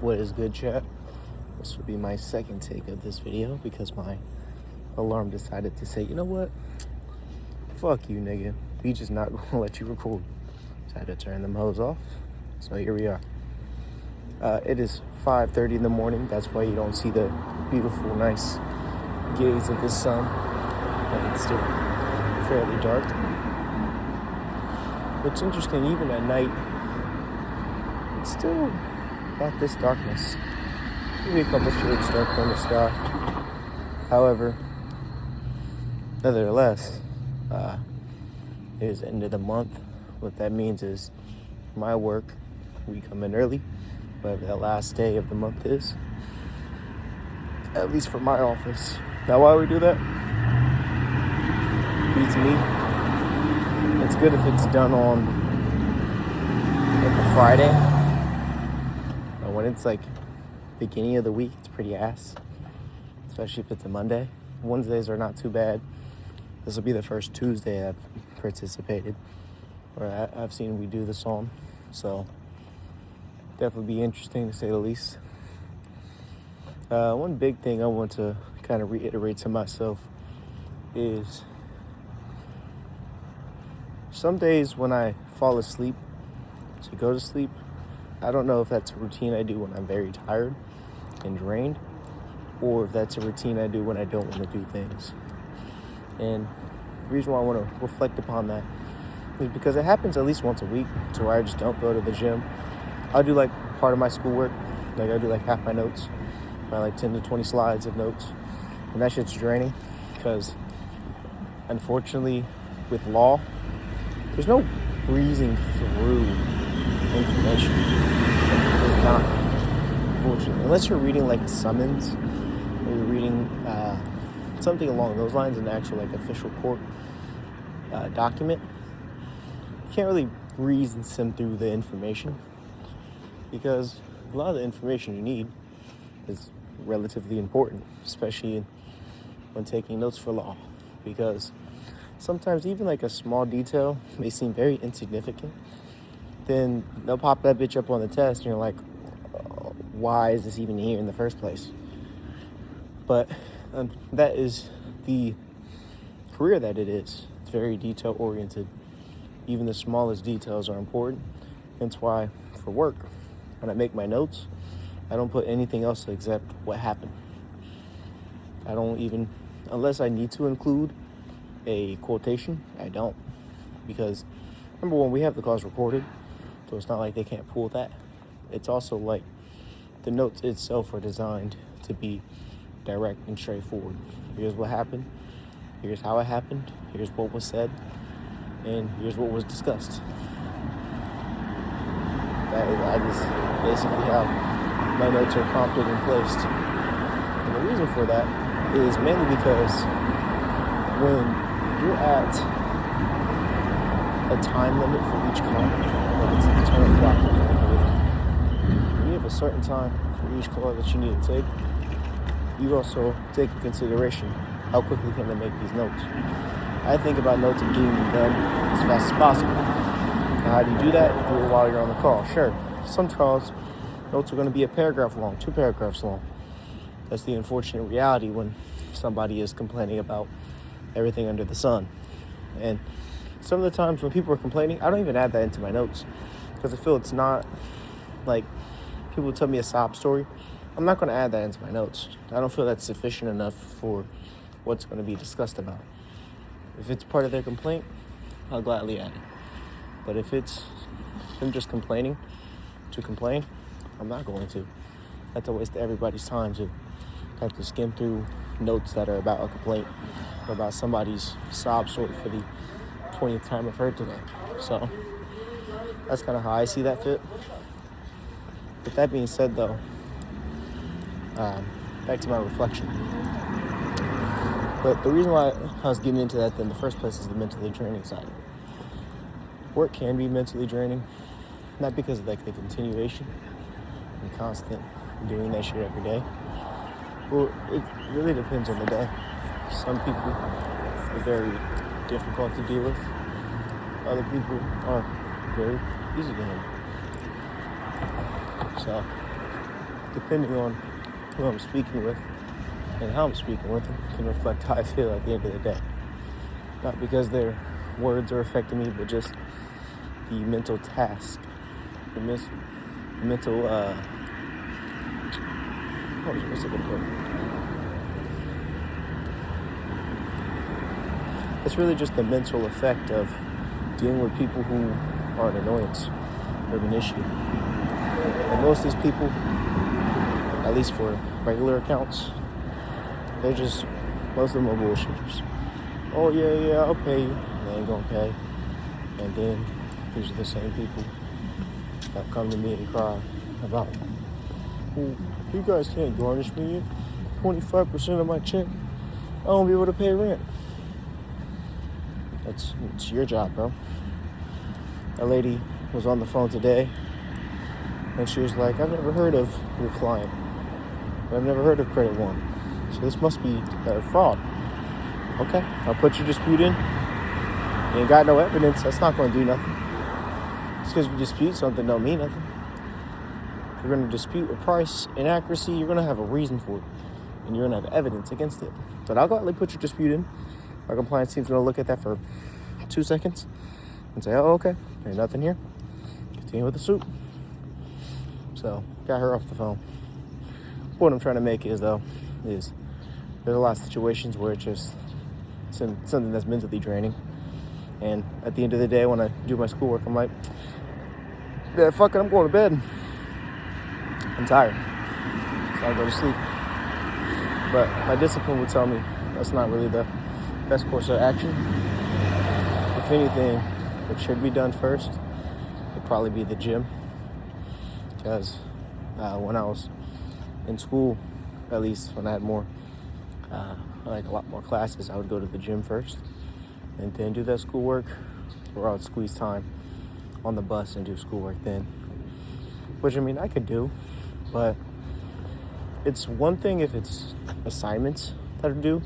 What is good, chat? This will be my second take of this video because my alarm decided to say, you know what? Fuck you, nigga. We just not gonna let you record. So I had to turn them hoes off. So here we are. It is 5:30 in the morning. That's why you don't see the beautiful, nice gaze of the sun. But it's still fairly dark. What's interesting, even at night, it's still about this darkness. Maybe a couple shades darker in the sky. However, nevertheless, it is the end of the month. What that means is my work, we come in early, whatever the last day of the month is, at least for my office. Now, why we do that? Beats me. It's good if it's done on like a Friday. But when it's like beginning of the week, it's pretty ass. Especially if it's a Monday. Wednesdays are not too bad. This will be the first Tuesday I've participated, or I've seen we do this on. So definitely be interesting to say the least. One big thing I want to kind of reiterate to myself is some days when I fall asleep to go to sleep, I don't know if that's a routine I do when I'm very tired and drained, or if that's a routine I do when I don't want to do things. And the reason why I want to reflect upon that is because it happens at least once a week to where I just don't go to the gym. I'll do like part of my schoolwork, like I do like half my notes, probably like 10 to 20 slides of notes, and that shit's draining because unfortunately with law, there's no breezing through information. There's not, unfortunately. Unless you're reading like a summons, or you're reading something along those lines, an actual like official court document, you can't really breeze and skim through the information because a lot of the information you need is relatively important, especially when taking notes for law, because sometimes even like a small detail may seem very insignificant. Then they'll pop that bitch up on the test and you're like, why is this even here in the first place? But that is the career that it is. It's very detail oriented. Even the smallest details are important. That's why for work, when I make my notes, I don't put anything else except what happened. I don't even, unless I need to include a quotation, I don't. Because number one, we have the calls recorded, so it's not like they can't pull that. It's also like the notes itself are designed to be direct and straightforward. Here's what happened, here's how it happened, here's what was said, and here's what was discussed. That is basically how my notes are prompted and placed. And the reason for that is mainly because when you're at a time limit for each call, like it's an internal clock, when you have a certain time for each call that you need to take, you also take into consideration how quickly can they make these notes. I think about notes and getting them done as fast as possible. Now, how do you do that? Do it while you're on the call. Sure, some calls, notes are going to be a paragraph long, 2 paragraphs long. That's the unfortunate reality when somebody is complaining about everything under the sun. And some of the times when people are complaining, I don't even add that into my notes because I feel it's not like people tell me a sob story. I'm not going to add that into my notes. I don't feel that's sufficient enough for what's going to be discussed about. If it's part of their complaint, I'll gladly add it. But if it's them just complaining to complain, I'm not going to. That's a waste of everybody's time to have to skim through notes that are about a complaint or about somebody's sob story for the 20th time I've heard today. So that's kind of how I see that fit. With that being said, though, back to my reflection. But the reason why I was getting into that in the first place is the mentally draining side. Work can be mentally draining, not because of like the continuation and constant doing that shit every day. Well, it really depends on the day. Some people are very difficult to deal with. Other people are very easy to handle. So depending on who I'm speaking with and how I'm speaking with them, can reflect how I feel at the end of the day. Not because their words are affecting me, but just the mental task, the mental, what's a good word? It's really just the mental effect of dealing with people who are an annoyance or an issue. And most of these people, at least for regular accounts, most of them are bullshitters. Oh yeah, I'll pay you. And they ain't gonna pay. And then these are the same people that come to me and cry about, well, you guys can't garnish me 25% of my check. I won't be able to pay rent. It's your job, bro. A lady was on the phone today, and she was like, I've never heard of your client. I've never heard of Credit One. So this must be fraud. Okay, I'll put your dispute in. You ain't got no evidence. That's not going to do nothing. Just because you dispute something don't mean nothing. If you're going to dispute a price inaccuracy, you're going to have a reason for it. And you're going to have evidence against it. But I'll gladly put your dispute in. Our compliance team's going to look at that for 2 seconds and say, oh, okay, there's nothing here. Continue with the suit. So, got her off the phone. What I'm trying to make is there's a lot of situations where it's just something that's mentally draining. And at the end of the day, when I do my schoolwork, I'm like, yeah, fuck it, I'm going to bed. I'm tired. So I go to sleep. But my discipline would tell me that's not really the best course of action. If anything, what should be done first would probably be the gym. Because when I was in school, at least when I had a lot more classes, I would go to the gym first and then do that schoolwork, or I would squeeze time on the bus and do schoolwork then. Which, I mean, I could do, but it's one thing if it's assignments that are due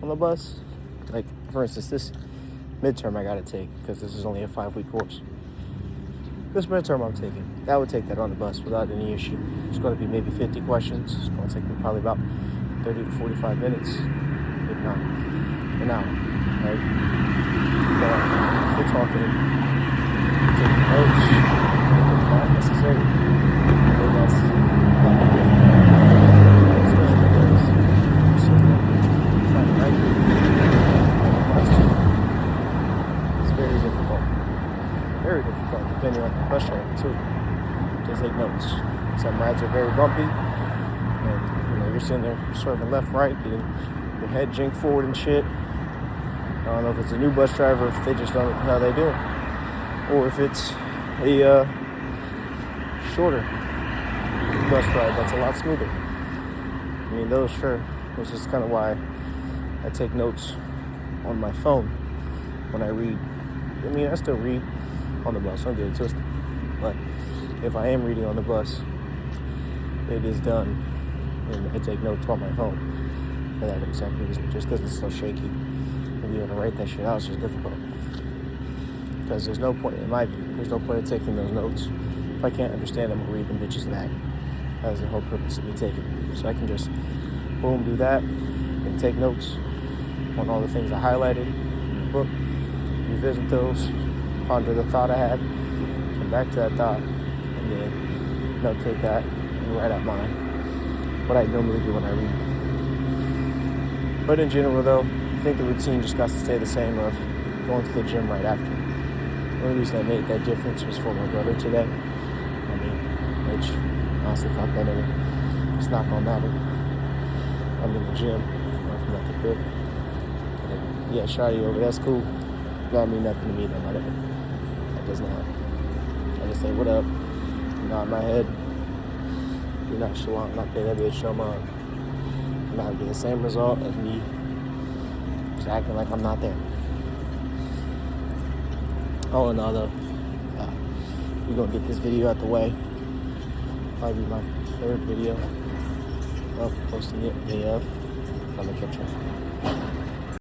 on the bus. Like, for instance, this midterm I gotta take, because this is only a 5-week course. This midterm I'm taking, I would take that on the bus without any issue. It's going to be maybe 50 questions. It's going to take me probably about 30 to 45 minutes, if not an hour, right? But if we're talking, taking notes, if not necessary, then that's a lot more difficult. Especially because you're sitting there trying to write questions. It's very difficult. Very difficult, depending on the bus driver too, to take notes. Some rides are very bumpy, and you're sitting there swerving left, right, getting your head jinked forward and shit. I don't know if it's a new bus driver, if they just don't know how they do it, or if it's a shorter bus ride that's a lot smoother. I mean, those sure. This is kind of why I take notes on my phone when I read. I mean, I still read on the bus, don't get it twisted. But if I am reading on the bus, it is done, and I take notes on my phone for that exact reason, just because it's so shaky. And being able to write that shit out is just difficult. Because there's no point, in my view, there's no point in taking those notes if I can't understand them or read them bitches back. That's the whole purpose of me taking them. So I can just, boom, do that, and take notes on all the things I highlighted in the book, revisit those, ponder the thought I had, come back to that thought, and then notate that and write out what I normally do when I read. But in general, though, I think the routine just got to stay the same of going to the gym right after. The only reason I made that difference was for my brother today. I mean, which, honestly, fuck that anyway. It's not gonna matter. I'm in the gym, I'm at the crib. And yeah, shawty over, that's cool. That mean nothing to me, though, my nigga. That does not. I just say, what up? You're not in my head. You're not nonchalant, not pay that bitch no mind. I'm not getting the same result as me just acting like I'm not there. All in all, though, we're gonna get this video out the way. Probably my third video of posting it day of. I'm gonna catch you.